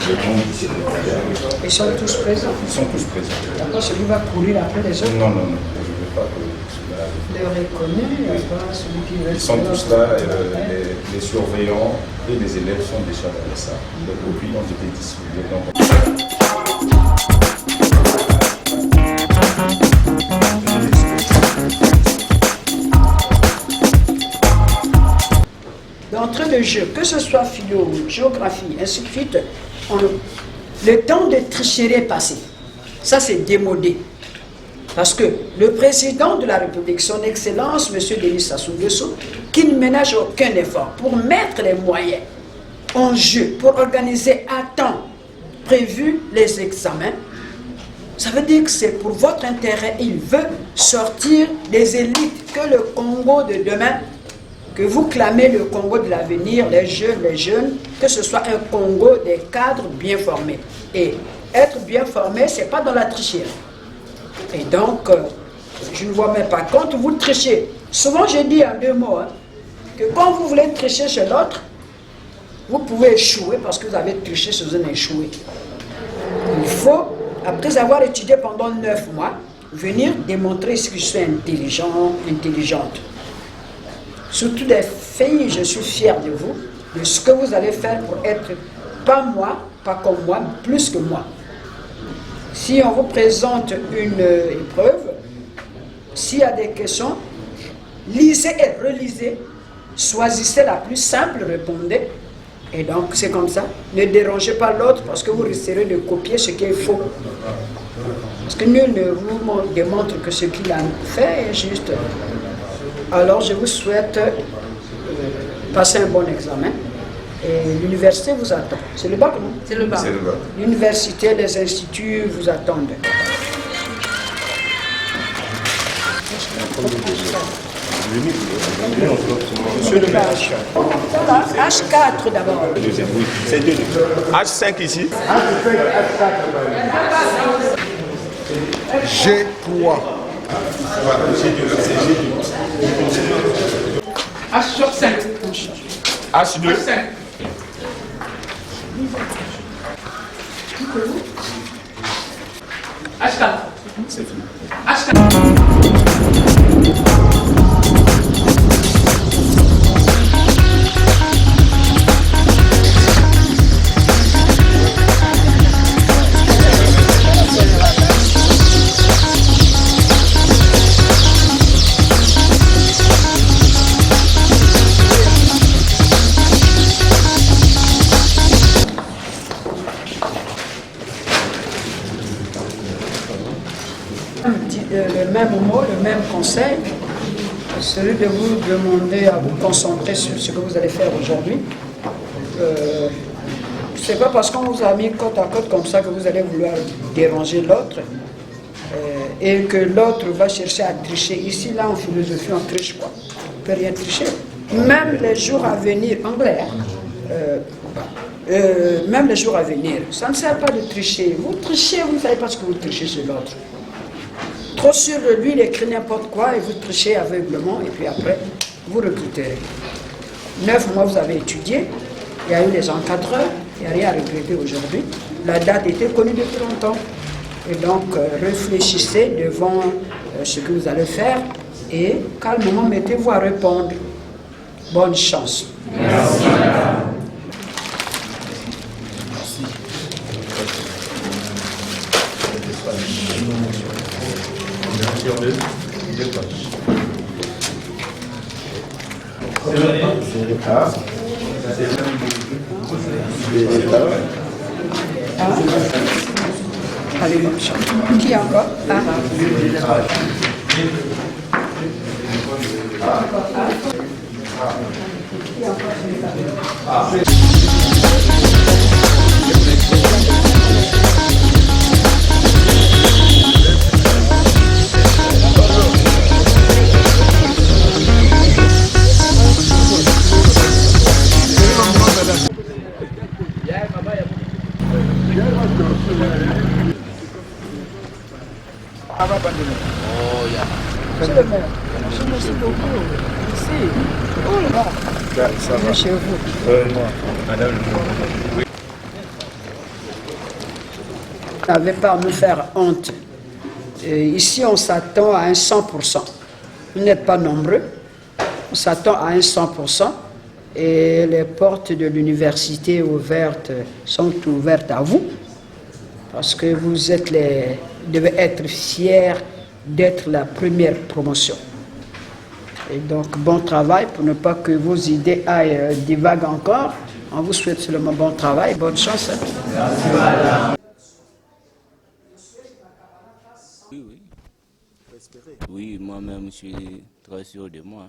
le nom du secrétariat. Ils sont tous présents. Ils sont tous présents. D'accord, celui va courir après les autres. Non, non, non, je ne veux pas que cela. Les reconnus, il n'y a pas celui qui reste. Ils sont tous là, les surveillants et les élèves sont déjà dans ça. Les copies ont été distribuées. D'entrée de jeu, que ce soit philo, géographie, ainsi de suite, le temps de tricherie est passé. Ça, c'est démodé. Parce que le président de la République, son Excellence, M. Denis Sassou Nguesso, qui ne ménage aucun effort pour mettre les moyens en jeu, pour organiser à temps prévu les examens, ça veut dire que c'est pour votre intérêt. Il veut sortir des élites que le Congo de demain, que vous clamez le Congo de l'avenir, les jeunes, que ce soit un Congo des cadres bien formés. Et être bien formé, ce n'est pas dans la tricherie. Et donc, je ne vois même pas. Quand vous trichez, souvent j'ai dit en 2 mots, que quand vous voulez tricher chez l'autre, vous pouvez échouer parce que vous avez triché chez un échoué. Il faut, après avoir étudié pendant 9 mois, venir démontrer ce que je suis intelligent, intelligente. Surtout des filles, je suis fière de vous, de ce que vous allez faire pour être, pas moi, pas comme moi, mais plus que moi. Si on vous présente une épreuve, s'il y a des questions, lisez et relisez, choisissez la plus simple, répondez. Et donc c'est comme ça. Ne dérangez pas l'autre parce que vous risquerez de copier ce qui est faux. Parce que nul ne vous démontre que ce qu'il a fait est juste. Alors je vous souhaite passer un bon examen. Et l'université vous attend. C'est le bac, non? C'est le bac. L'université, les instituts vous attendent. Monsieur le maire. H4 d'abord. C'est 2. H5 ici. G3. H sur 5. H2. H5. H4. C'est fini. H4. Le même mot, le même conseil, celui de vous demander à vous concentrer sur ce que vous allez faire aujourd'hui. Ce n'est pas parce qu'on vous a mis côte à côte comme ça que vous allez vouloir déranger l'autre et que l'autre va chercher à tricher. Ici, là, en philosophie, on triche quoi? On ne peut rien tricher. Même les jours à venir, anglais, même les jours à venir, ça ne sert pas de tricher. Vous trichez, vous ne savez pas ce que vous trichez sur l'autre. Trop sûr de lui, il écrit n'importe quoi et vous trichez aveuglement et puis après, vous recruterez. 9 mois, vous avez étudié, il y a eu les encadreurs, il n'y a rien à regretter aujourd'hui. La date était connue depuis longtemps. Et donc, réfléchissez devant ce que vous allez faire et calmement, mettez-vous à répondre. Bonne chance. Merci. Allez, bonne chance. Qui encore? Monsieur le maire, merci beaucoup. Ici. Oh là là. Ça va. Chez vous. Madame. Oui. n'avez pas à nous faire honte. Ici, on s'attend à un 100%. Vous n'êtes pas nombreux. On s'attend à un 100%. Et les portes de l'université sont ouvertes à vous. Parce que vous devez être fiers d'être la première promotion. Et donc, bon travail pour ne pas que vos idées aillent divaguer encore. On vous souhaite seulement bon travail, bonne chance. Hein. Oui, oui. Oui, moi-même, je suis très sûr de moi.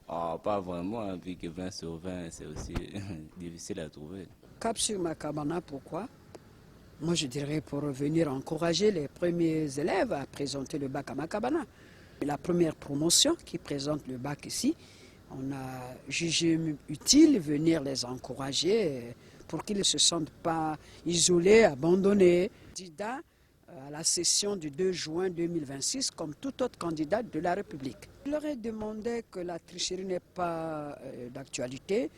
Ah, pas vraiment, hein, vu que 20 sur 20, c'est aussi difficile à trouver. Cap sur Makabana, pourquoi? Moi, je dirais pour venir encourager les premiers élèves à présenter le bac à Makabana. La première promotion qui présente le bac ici, on a jugé utile de venir les encourager pour qu'ils ne se sentent pas isolés, abandonnés. Candidat à la session du 2 juin 2026 comme tout autre candidat de la République. Je leur ai demandé que la tricherie n'est pas d'actualité,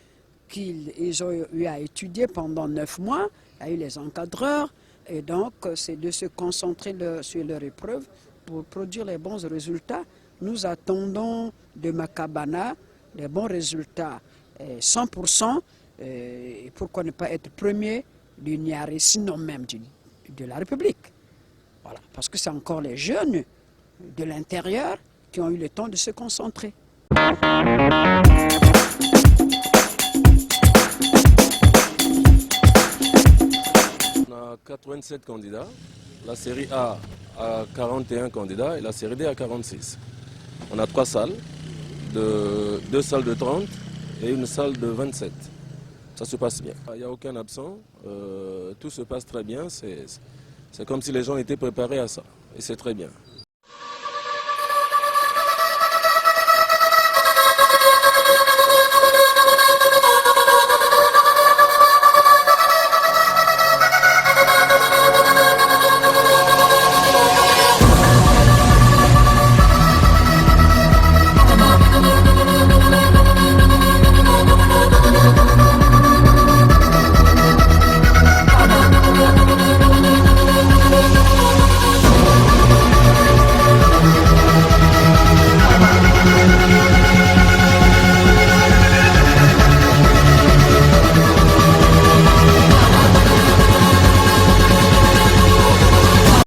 qu'ils ont eu à étudier pendant 9 mois, il y a eu les encadreurs, et donc c'est de se concentrer sur leur épreuve pour produire les bons résultats. Nous attendons de Makabana les bons résultats 100%, et pourquoi ne pas être premier du Niari, sinon même de la République. Voilà, parce que c'est encore les jeunes de l'intérieur qui ont eu le temps de se concentrer. On a 87 candidats, la série A a 41 candidats et la série D a 46. On a 3 salles, 2 salles de 30 et une salle de 27. Ça se passe bien. Il n'y a aucun absent, tout se passe très bien, c'est comme si les gens étaient préparés à ça et c'est très bien.